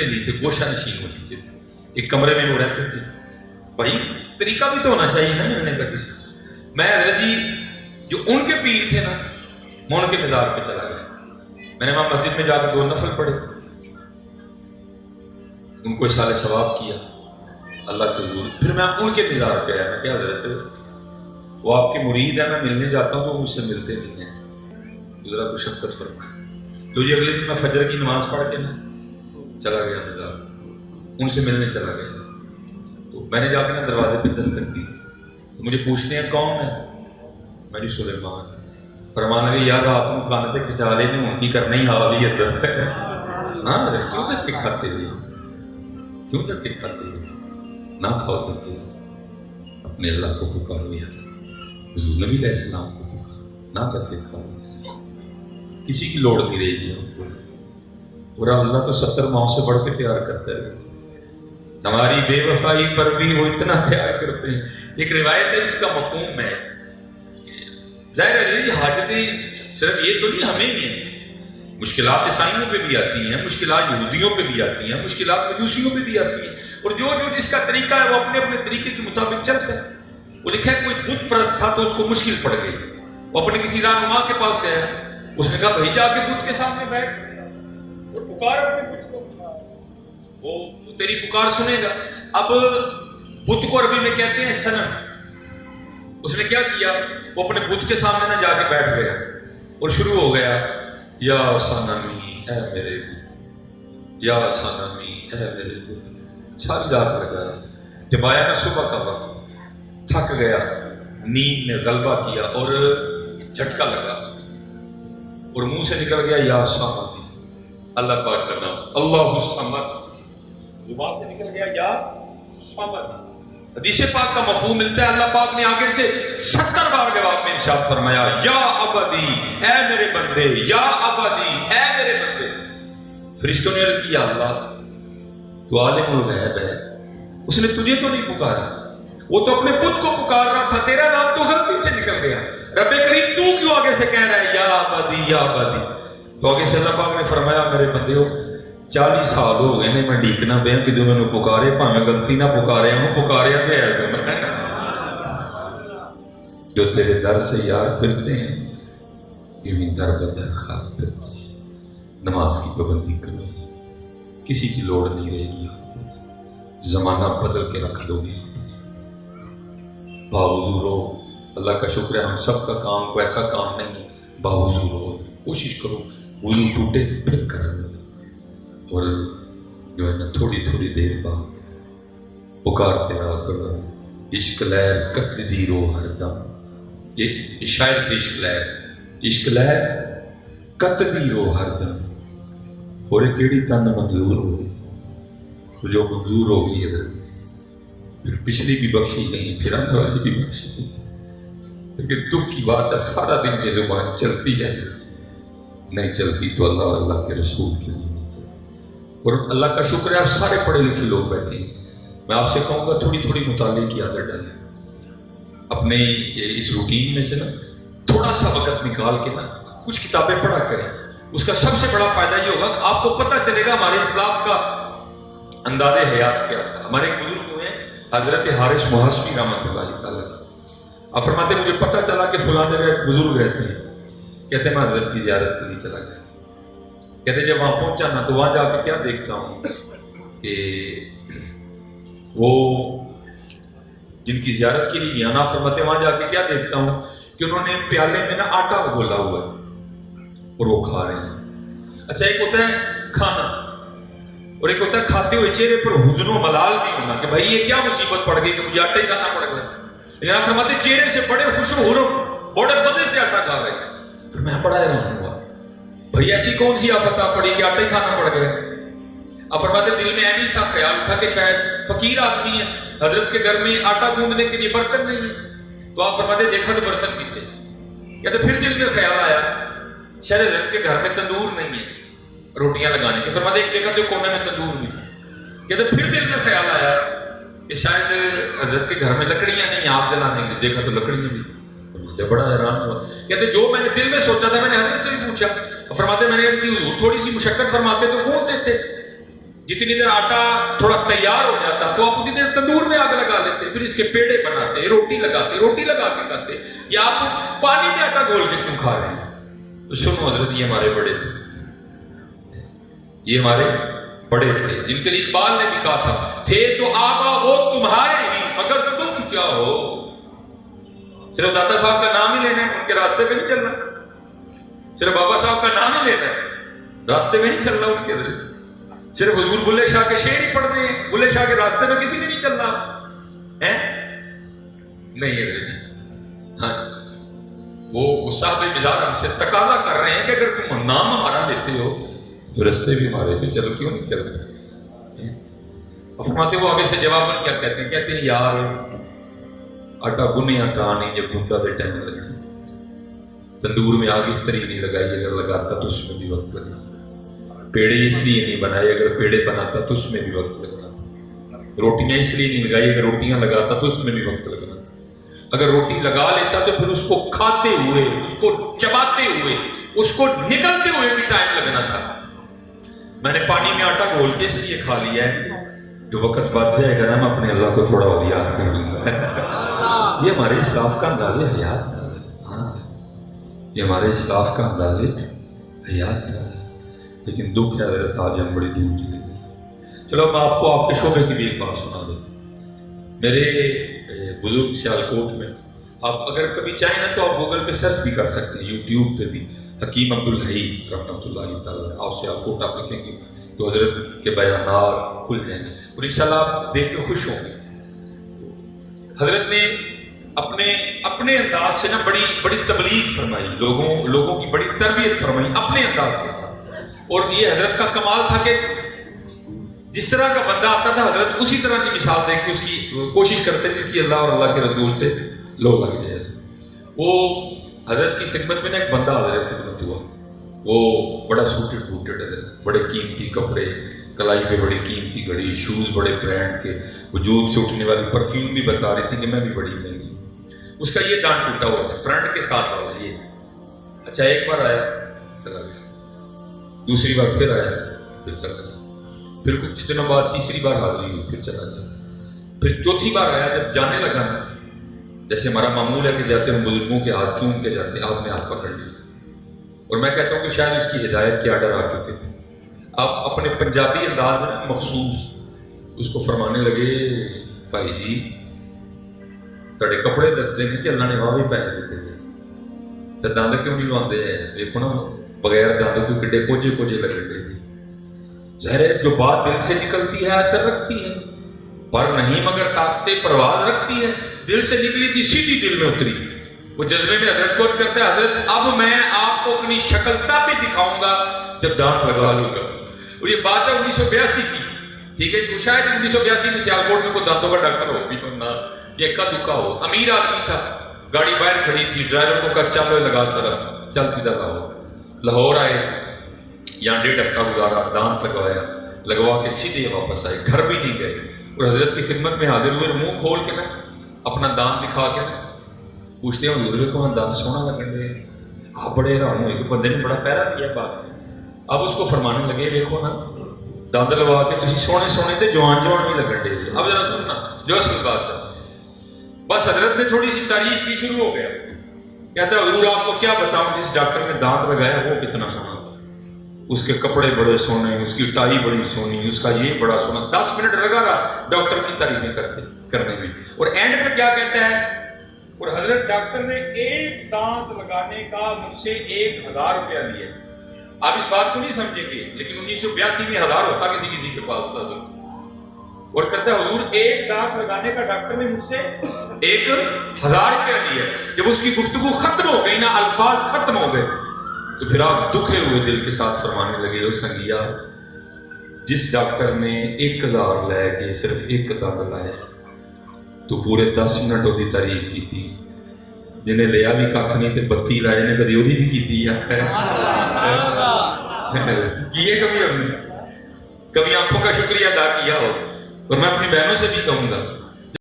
नहीं थे, गोशा नशीन हो चुके थे, एक कमरे में वो रहते थे। भाई तरीका भी तो होना चाहिए ना मिलने का किसी। मैं हजरत जी जो उनके पीर थे ना, मैं उनके मज़ार पे चला गया। मैंने वहां मस्जिद में जाकर 2 नफल पढ़े, उनको साले सवाब किया अल्लाह के हुजूर। फिर मैं उनके मज़ार पे आया। मैं क्या हजरत वो आपके मुरीद है, मैं मिलने जाता हूँ तो मुझसे मिलते नहीं है, जरा कुछ शफकत फरमाए। तो जी अगले दिन मैं फजर की नमाज पढ़ के ना चला गया मज़ार, उनसे मिलने चला गया। तो मैंने जाकर ना दरवाजे पे दस्तक दी, तो मुझे पूछते हैं कौन है? मेरी सुलेमान। फरमान लगे यार रात को कान तक खिंचा ले उनकी करना ही हाल ही अंदर। हाँ क्यों धक्के खाते हुए, क्यों धक्के खाते हुए? ना खाओ धक्के, अपने अल्लाह को पुकारो यार, हुजूर नबी अलैहिस्सलाम को पुकारो, ना धक्के खाओ। किसी की लोड़ नहीं रहेगी आपको। पूरा अल्लाह तो 70 माओं से बढ़ के प्यार करता है। हमारी बेवफाई पर भी वो इतना प्यार करते हैं। एक रिवायत है जिसका मफहूम है, जाहिर है जी हाजतें सिर्फ ये तो नहीं हमें ही है, मुश्किलात ईसाइयों पे भी आती हैं, मुश्किलात यहूदियों पे भी आती हैं, मुश्किलात मजूसियों पे भी आती हैं। और जो जो जिसका तरीका है वो अपने अपने तरीके के मुताबिक चलता है। वो लिखा है कोई बुत परस्त था तो उसको मुश्किल पड़ गई, वो अपने किसी रहनुमा के पास गया, उसने कहा भाई जाके बुत के सामने बैठ और पुकार अपने बुत को, वो तेरी पुकार सुनेगा। अब बुत को अरबी में कहते हैं सनम। उसने क्या किया, वो अपने बुत के सामने ना जाके बैठ गया और शुरू हो गया या सनमी ऐ मेरे बुत, या सनमी ऐ मेरे बुत, सारी रात लगा रहा। जब आया ना सुबह का वक्त, थक गया, नींद ने गलबा किया और झटका लगा और मुंह से निकल गया या सामदी, अल्लाह पाक का नाम, अल्लाहु समद, जुबान से निकल गया या समद। हदीस पाक का मफहूम मिलता है, अल्लाह पाक ने आगे से 70 बार जवाब में इरशाद फरमाया या अबदी ऐ मेरे बंदे, या अबदी ऐ मेरे बंदे। फरिश्तों ने अर्ज किया अल्लाह तू आलिमुल गैब है, उसने तुझे तो नहीं पुकारा, वो तो अपने बुत को पुकार रहा था, तेरा नाम तो गलती से निकल गया। रब्बे करीम तू क्यों आगे से कह रहा है या अबदी या अबदी? तो आगे से अल्लाह पाक ने फरमाया मेरे बंदे 40 साल हो गए ने मैं ढीकना पे कि मैंने पुकारे, भावें गलती ना पुकारे हूं, पुकारिया तो है जो तेरे दर से यार फिरते हैं यूं दर बदर खाक फिरते हैं। नमाज की पाबंदी करो, किसी की लोड़ नहीं रहेगी आपको, जमाना बदल के रख दोगे। बावजूद रहो, अल्लाह का शुक्र है हम सब का काम को ऐसा काम नहीं, बावजूद रहो, कोशिश करो वुज़ू टूटे फिर करें, और जो है ना थोड़ी थोड़ी देर बाद पुकारते रहा करो, इश्क लहर कत्ल दी रो हरदम। ये शायर थे इश्क लहर, इश्क लहर कत्ल दी रो हरदम। और केड़ी तन मंजूर हो गई, तो जो मंजूर हो गई है फिर पिछली भी बख्शी नहीं, फिर आने वाली भी बख्शी नहीं। लेकिन दुख की बात है सारा दिन ये जुबान चलती है, नहीं चलती तो अल्लाह और अल्लाह के रसूल के लिए नहीं चलती। और अल्लाह का शुक्र है आप सारे पढ़े लिखे लोग बैठे हैं। मैं आपसे कहूँगा थोड़ी थोड़ी मुताले की आदत डालें अपने इस रूटीन में से ना, थोड़ा सा वक्त निकाल के ना कुछ किताबें पढ़ा करें। उसका सबसे बड़ा फायदा ये होगा कि आपको पता चलेगा हमारे इस्लाम का अंदाज़े हयात क्या था। हमारे एक बुजुर्ग हुए हजरत हारिस मुहासमी रहमतुल्लाह अलैह, अब फरमाते मुझे पता चला कि फलां जगह एक बुजुर्ग रहते हैं, कहते मैं हजरत की जियारत के लिए चला गया। कहते जब वहां पहुंचा ना तो वहां जाके क्या देखता हूं कि वो जिनकी जियारत के लिए गया ना, फरमाते वहां जाके क्या देखता हूं कि उन्होंने प्याले में ना आटा घोला हुआ है और वो खा रहे हैं। अच्छा एक होता है खाना और एक होता है खाते हुए चेहरे पर हुज़्न मलाल भी होना कि भाई ये क्या मुसीबत पड़ गई कि मुझे आटा ही खाना पड़ गया। लेकिन आप फरमाते चेहरे से बड़े खुश हुर्रम बड़े मजे से आटा खा रहे हैं। फिर मैं बड़ा हैरान हुआ, भाई ऐसी कौन सी आफत आ पड़ी कि आटा ही खाना पड़ गया। अब फरमाते दिल में ऐसा सा ख्याल उठा कि शायद फकीर आदमी है, हजरत के घर में आटा गूंदने के लिए बर्तन नहीं है। तो आप फरमाते देखा तो बर्तन भी थे। कहते फिर दिल में ख्याल आया शायद हजरत के घर में तंदूर नहीं है रोटियां लगाने के। फरमाते एक देखा तो कोने में तंदूर भी था। कहते फिर दिल में ख्याल आया कि शायद हजरत के घर में लकड़ियां नहीं, आग जलाने के लिए देखा तो लकड़ियां भी थी। मुझे बड़ा हैरान हुआ। कहते जो मैंने दिल में सोचा था मैंने हजरत से भी पूछा, फरमाते मैंने थोड़ी सी मुशक्कत फरमाते तो कौन देते। जितनी देर आटा थोड़ा तैयार हो जाता तो आप उतनी देर तंदूर में आग लगा लेते, फिर इसके पेड़े बनाते, रोटी लगाते, रोटी लगा के खाते, या आप पानी में आटा घोल के क्यों खा रहे हैं? तो सुनो हजरत, ये हमारे बड़े थे, ये हमारे बड़े थे, जिनके लिए इकबाल ने भी कहा था, थे तो आबा वो तुम्हारे ही मगर तुम क्या हो। सिर्फ दादा साहब का नाम ही लेना है, उनके रास्ते पे नहीं चलना, सिर्फ बाबा साहब का नाम ही लेना है, रास्ते में नहीं चलना उनके। सिर्फ हुजूर बुल्ले शाह के शेर ही पढ़ने हैं, बुल्ले शाह के रास्ते में किसी ने नहीं चलना है, नहीं है जी। हाँ, वो साहब मिजाज हमसे तकाजा कर रहे हैं कि अगर तुम नाम हमारा लेते हो तो रास्ते भी हमारे पे चलो, क्यों नहीं चल रहे? फरमाते वो आगे से जवाब क्या कहते हैं? कहते हैं यार आटा गुनिया था नहीं, जब गुंदा दे टाइम लगना, तंदूर में आग इस तरह नहीं लगाई, अगर लगाता तो उसमें भी वक्त लगना था, पेड़े इसलिए नहीं बनाए, अगर पेड़े बनाता तो उसमें भी वक्त लगना था, रोटियां इसलिए नहीं लगाई, अगर रोटियां लगाता तो उसमें भी वक्त लगना था, अगर रोटी लगा लेता तो फिर उसको खाते हुए, उसको चबाते हुए, उसको निकलते हुए भी टाइम लगना था। मैंने पानी में आटा घोल के इसलिए खा लिया है, जो वक्त बच जाएगा ना मैं अपने अल्लाह को थोड़ा और याद कर लूंगा। ये हमारे इस्लाफ का अंदाज़े हयात था। हाँ, ये हमारे इस्लाफ का अंदाज़े हयात था। लेकिन दुख है हजरत, आज हम बड़ी दूर चले गए। चलो मैं आपको आपके शोबे की भी एक बात सुना देता। मेरे बुजुर्ग सियालकोट में, आप अगर कभी चाहें ना तो आप गूगल पे सर्च भी कर सकते हैं, यूट्यूब पे भी, हकीम अब्दुल हई रहमतुल्लाहि तआला, आप सियालकोट आप लिखेंगे तो हजरत के बयानात खुल जाएंगे और इंशाल्लाह आप देख के खुश होंगे। तो हजरत ने अपने अपने अंदाज से ना बड़ी बड़ी तबलीग फरमाई, लोगों की बड़ी तरबियत फरमाई अपने अंदाज के साथ। और ये हजरत का कमाल था कि जिस तरह का बंदा आता था हजरत उसी तरह की मिसाल देख के उसकी कोशिश करते थे कि अल्लाह और अल्लाह के रसूल से लो लग जाए। वो हजरत की खिदमत में ना एक बंदा हजरत खिदमत हुआ, वो बड़ा सूटेड बूटेड है, बड़े कीमती कपड़े, कलाई पे बड़ी कीमती घड़ी, शूज बड़े ब्रांड के, वजूद से उठने वाली परफ्यूम भी बता रही थी कि मैं भी बड़ी महंगी। उसका ये दांत टूटा हुआ था, फ्रंट के साथ वाला ये। अच्छा, एक बार आया चला गया, दूसरी बार फिर आया फिर चला गया, फिर कुछ दिनों बाद तीसरी बार हाजिरी हुई फिर चला गया, फिर चौथी बार आया। जब जाने लगा ना, जैसे हमारा मामूल है कि जाते हम बुजुर्गों के हाथ चूम के जाते, आपने हाथ पकड़ लिया। और मैं कहता हूँ कि शायद उसकी हिदायत के आर्डर आ चुके थे। आप अपने पंजाबी अंदाज में ना मखसूस उसको फरमाने लगे, भाई जी तेरे कपड़े दस देंगे कि अल्लाह ने वाह भी पैसे देते थे, तो दंद क्यों नहीं लवाते हैं? देखो ना, बगैर दंद तो किड्डे कोजे कोजे लग रहे थे। ज़ाहिर है जो बात दिल से निकलती है असर रखती है, पर नहीं मगर ताकते परवाज रखती है। दिल से निकली थी सीधी दिल में उतरी। वो जज्बे में हजरत को करते हैं, हजरत अब मैं आपको अपनी शकलता पे दिखाऊंगा जब दांत लगा लूंगा। और ये बात है 1982 की, ठीक है, तो शायद 1982 में सियालकोट में कोई दांतों का डॉक्टर हो भी ना, ये इक्का दुक्का हो। अमीर आदमी था, गाड़ी बाहर खड़ी थी, ड्राइवर को कहा चलो लगा सरफ, चल सीधा लाहौर। लाहौर आए, यहाँ 1.5 हफ्ता गुजारा, दांत लगवाया, लगवा के सीधे वापस आए, घर भी नहीं गए। और हजरत की खिदमत में हाजिर हुए, मुंह खोल के ना अपना दांत दिखा के ना पूछते हैं, हजूर को दांत सोना लगन दे। आप बड़े हैरान हुए कि बंदे ने बड़ा पहरा दिया बात। अब उसको फरमाने लगे, देखो ना दंद लगा के तुम सोने सोने थे, जवान जवान नहीं लगन दे। अब जरा सुनना जो असल बात है। बस हजरत ने थोड़ी सी तारीफ की, शुरू हो गया, कहता है हजूर आपको क्या बताऊं, जिस डॉक्टर ने दांत लगाया वो कितना सोना था, उसके कपड़े बड़े सोने, उसकी टाई बड़ी सोनी, उसका ये बड़ा सोना। 10 मिनट लगा रहा डॉक्टर की तारीफें करने में। और एंड पे क्या कहता है, और हजरत डॉक्टर ने एक दांत लगाने का मुझसे 1000 रुपया लिया। आप इस बात को नहीं समझेंगे, लेकिन 1982 में 1000 होता किसी के पास था। और कहता है हजूर एक दांत लगाने का डॉक्टर ने मुझसे 1000 रुपया लिया। जब उसकी गुफ्तगू खत्म हो गई ना, अल्फाज खत्म हो गए, तो फिर आप दुखे हुए दिल के साथ फरमाने लगे, ओ संगिया जिस डॉक्टर ने 1000 लैके सिर्फ एक दंद लाया तो पूरे 10 मिनट उसकी तारीफ की थी। जिन्हें लिया भी कख नहीं तो 32 लाए ने कभी ओदी भी की कभी हमने कभी आंखों का शुक्रिया अदा किया हो। और मैं अपनी बहनों से भी कहूंगा,